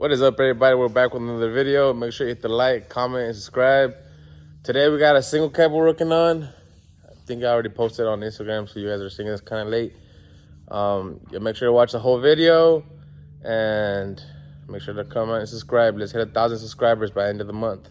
What is up, everybody? We're back with another video. Make sure you hit the like, comment, and subscribe. Today we got a single cab we're working on. I think I already posted on Instagram, so you guys are seeing this kind of late. Yeah, make sure to watch the whole video and make sure to comment and subscribe. Let's hit 1,000 subscribers by the end of the month.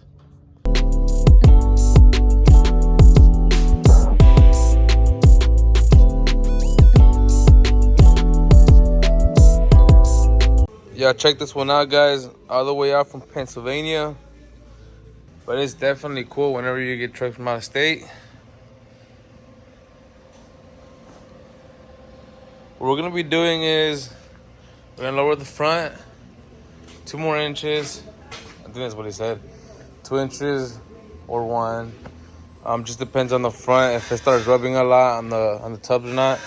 Yeah, check this one out, guys. All the way out from Pennsylvania. But it's definitely cool whenever you get trucks from out of state. What we're gonna be doing is we're gonna lower the front 2 more inches. I think that's what he said. 2 inches or 1. Just depends on the front, if it starts rubbing a lot on the tubs or not.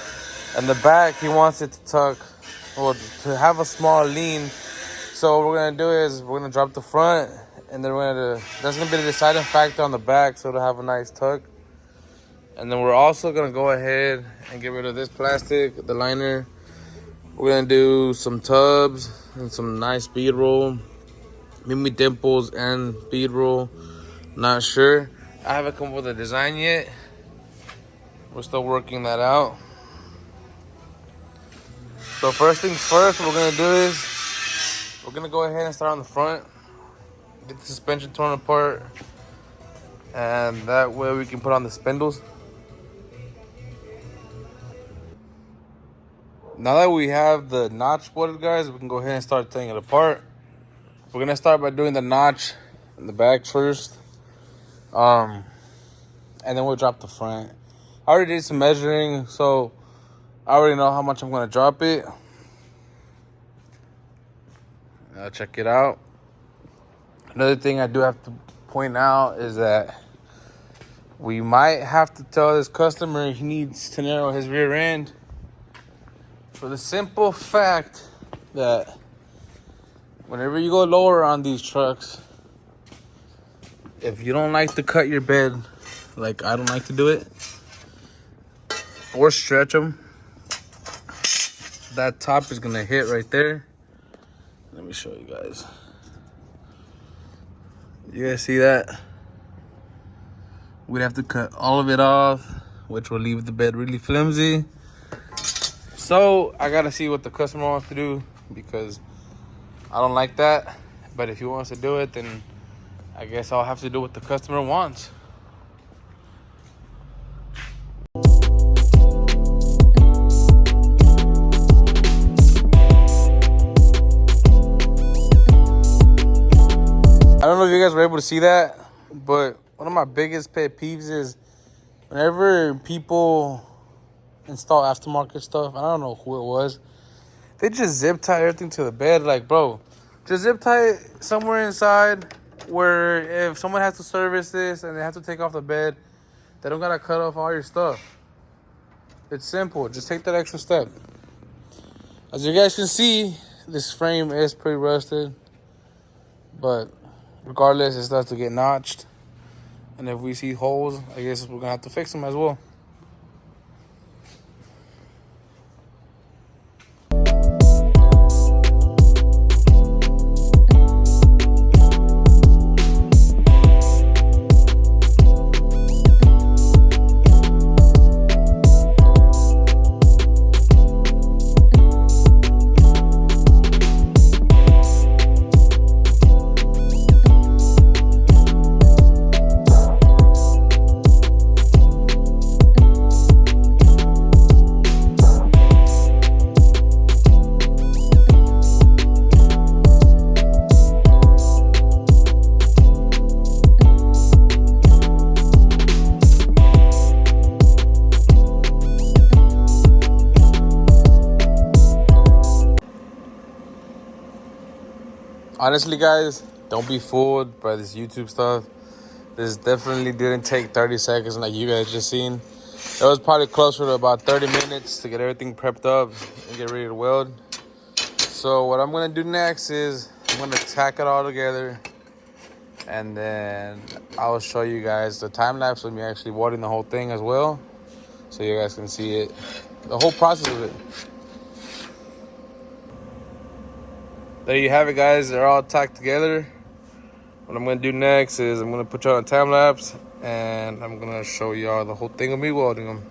And the back, he wants it to tuck, or to have a small lean. So what we're gonna do is we're gonna drop the front, and then that's gonna be the deciding factor on the back, so it'll have a nice tuck. And then we're also gonna go ahead and get rid of this plastic, the liner. We're gonna do some tubs and some nice bead roll, maybe dimples and bead roll. Not sure. I haven't come up with a design yet. We're still working that out. So first things first, what we're gonna do is we're gonna go ahead and start on the front, get the suspension torn apart, and that way we can put on the spindles. Now that we have the notch bolted, guys, we can go ahead and start taking it apart. We're gonna start by doing the notch in the back first, and then we'll drop the front. I already did some measuring, so I already know how much I'm gonna drop it. Check it out. Another thing I do have to point out is that we might have to tell this customer he needs to narrow his rear end, for the simple fact that whenever you go lower on these trucks, if you don't like to cut your bed like I don't like to do it, or stretch them, that top is gonna hit right there. Let me show you guys. You guys see that? We'd have to cut all of it off, which will leave the bed really flimsy. So I gotta see what the customer wants to do, because I don't like that. But if he wants to do it, then I guess I'll have to do what the customer wants. I don't know if you guys were able to see that, but one of my biggest pet peeves is whenever people install aftermarket stuff, I don't know who it was, they just zip tie everything to the bed. Like, bro, just zip tie it somewhere inside where if someone has to service this and they have to take off the bed, they don't gotta cut off all your stuff. It's simple. Just take that extra step. As you guys can see, this frame is pretty rusted, but regardless, it starts to get notched. And if we see holes, I guess we're gonna have to fix them as well. Honestly, guys, don't be fooled by this YouTube stuff. This definitely didn't take 30 seconds like you guys just seen. It was probably closer to about 30 minutes to get everything prepped up and get ready to weld. So what I'm going to do next is I'm going to tack it all together, and then I'll show you guys the time lapse of me actually welding the whole thing as well, so you guys can see it, the whole process of it. there you have it, guys. They're all tacked together. What I'm gonna do next is I'm gonna put y'all on time lapse, and I'm gonna show y'all the whole thing of me welding them.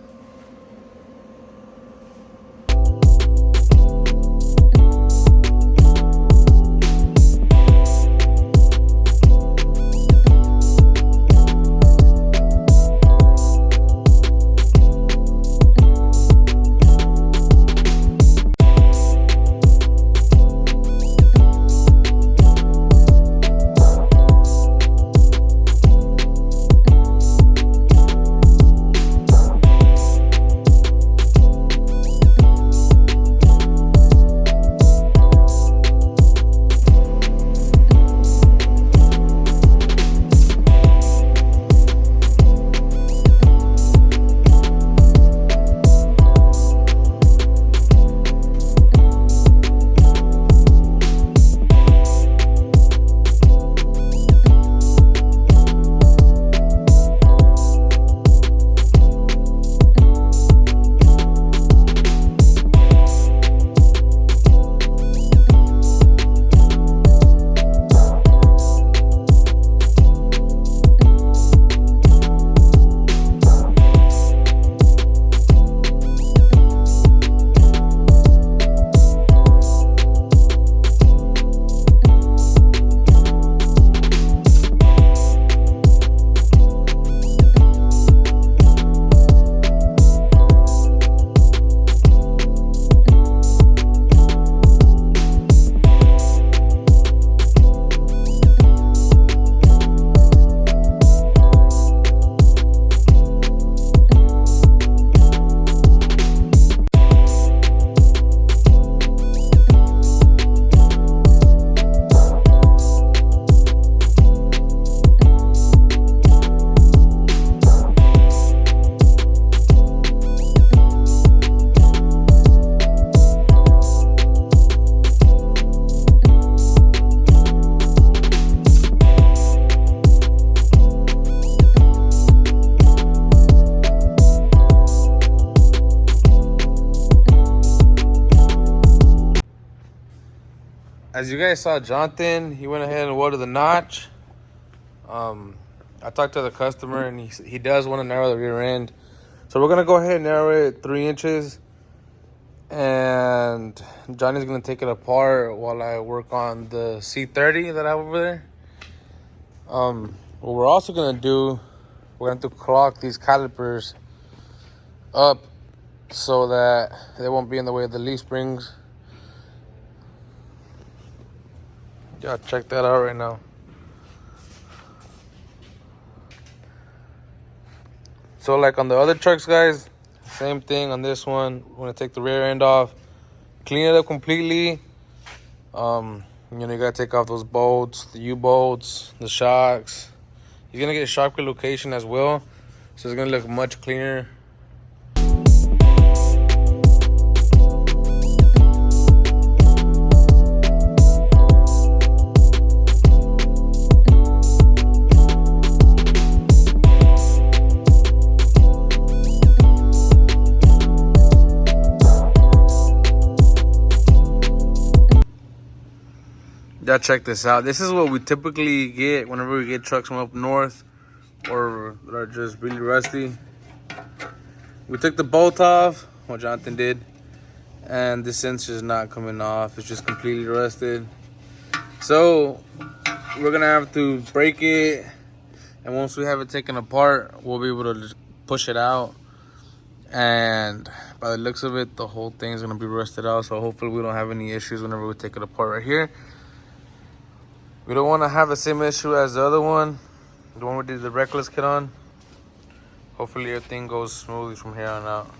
As you guys saw, Jonathan, he went ahead and welded the notch. I talked to the customer, and he does want to narrow the rear end. So we're going to go ahead and narrow it 3 inches. And Johnny's going to take it apart while I work on the C30 that I have over there. What we're also going to do, we're going to clock these calipers up so that they won't be in the way of the leaf springs. Yeah, check that out right now. So like on the other trucks, guys, same thing on this one. We're gonna take the rear end off, clean it up completely. You gotta take off those bolts, the U-bolts, the shocks. He's gonna get a shock relocation as well, so it's gonna look much cleaner. Y'all check this out. This is what we typically get whenever we get trucks from up north or that are just really rusty. We took the bolt off, what Jonathan did, and this sensor is not coming off. It's just completely rusted. So we're gonna have to break it, and once we have it taken apart, we'll be able to just push it out. And by the looks of it, the whole thing's gonna be rusted out. So hopefully we don't have any issues whenever we take it apart right here. We don't want to have the same issue as the other one, the one we did the Reckless kit on. Hopefully everything goes smoothly from here on out.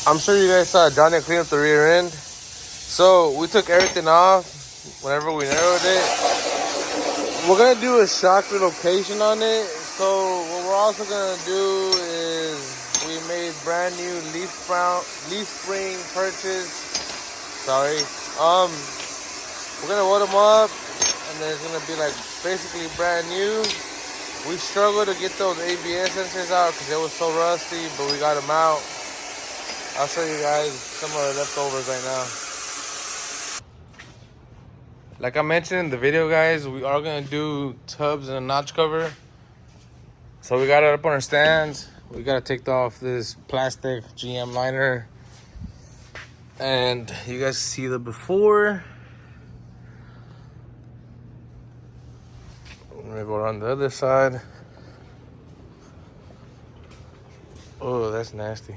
I'm sure you guys saw Johnny clean up the rear end. So we took everything off whenever we narrowed it. We're gonna do a shock relocation on it. So what we're also gonna do is we made brand new leaf spring purchase. Sorry. We're gonna weld them up, and then it's gonna be like basically brand new. We struggled to get those ABS sensors out because they were so rusty, but we got them out. I'll show you guys some of the leftovers right now. Like I mentioned in the video, guys, we are gonna do tubs and a notch cover. So we got it up on our stands. We gotta take off this plastic GM liner. And you guys see the before. I'm gonna go around the other side. Oh, that's nasty.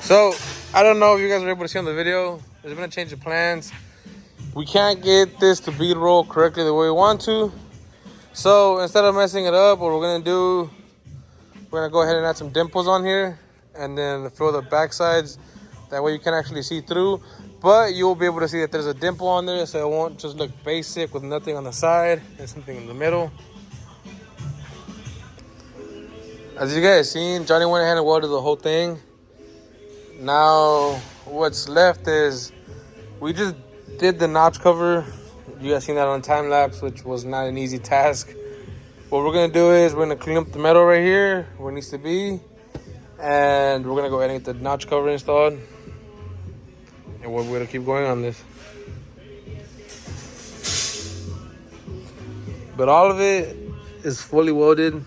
So, I don't know if you guys were able to see on the video. There's been a change of plans. We can't get this to bead roll correctly the way we want to. So, instead of messing it up, what we're going to do, we're going to go ahead and add some dimples on here. And then fill the back sides. That way you can actually see through. But you will be able to see that there's a dimple on there. So it won't just look basic with nothing on the side and something in the middle. As you guys seen, Johnny went ahead and welded the whole thing. Now, what's left is we just did the notch cover. You guys seen that on time lapse, which was not an easy task. What we're gonna do is we're gonna clean up the metal right here where it needs to be, and we're gonna go ahead and get the notch cover installed. And we're gonna keep going on this. But all of it is fully welded.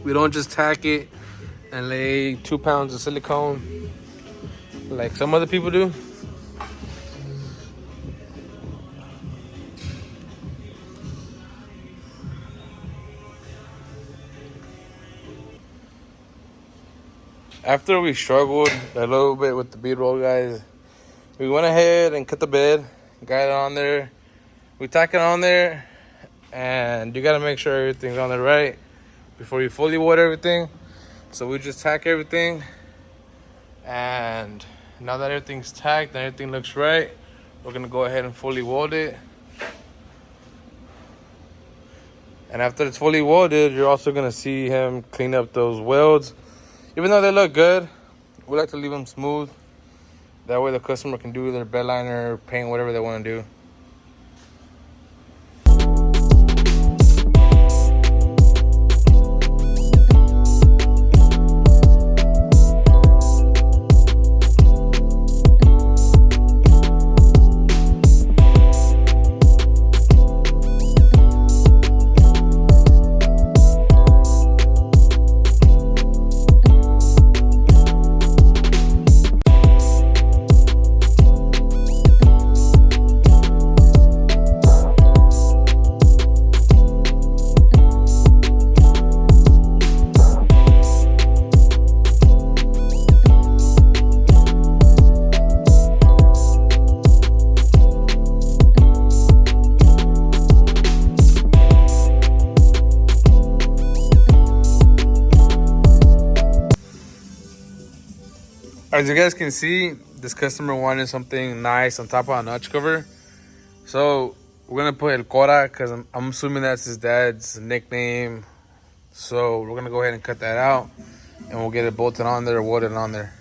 We don't just tack it and lay 2 pounds of silicone like some other people do. After we struggled a little bit with the bead roll, guys, we went ahead and cut the bed, got it on there. We tack it on there, and you gotta make sure everything's on there right before you fully weld everything. So we just tack everything, and now that everything's tacked and everything looks right, we're gonna go ahead and fully weld it. And after it's fully welded, you're also gonna see him clean up those welds. Even though they look good, we like to leave them smooth. That way the customer can do their bed liner, paint, whatever they want to do. As you guys can see, this customer wanted something nice on top of a notch cover. So we're gonna put El Cora because I'm assuming that's his dad's nickname. So we're gonna go ahead and cut that out and we'll get it bolted on there, welded on there.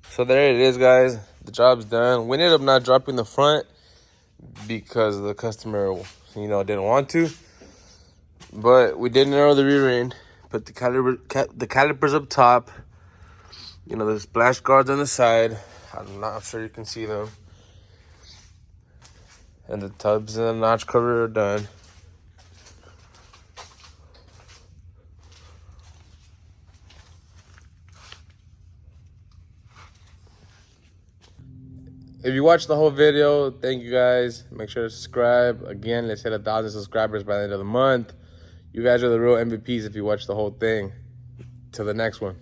So there it is, guys. The job's done. We ended up not dropping the front because the customer, didn't want to. But we did narrow the rear end. Put the calipers up top. The splash guards on the side. I'm not sure you can see them. And the tubs and the notch cover are done. If you watched the whole video, thank you guys. Make sure to subscribe. Again, let's hit 1,000 subscribers by the end of the month. You guys are the real MVPs if you watch the whole thing. Till the next one.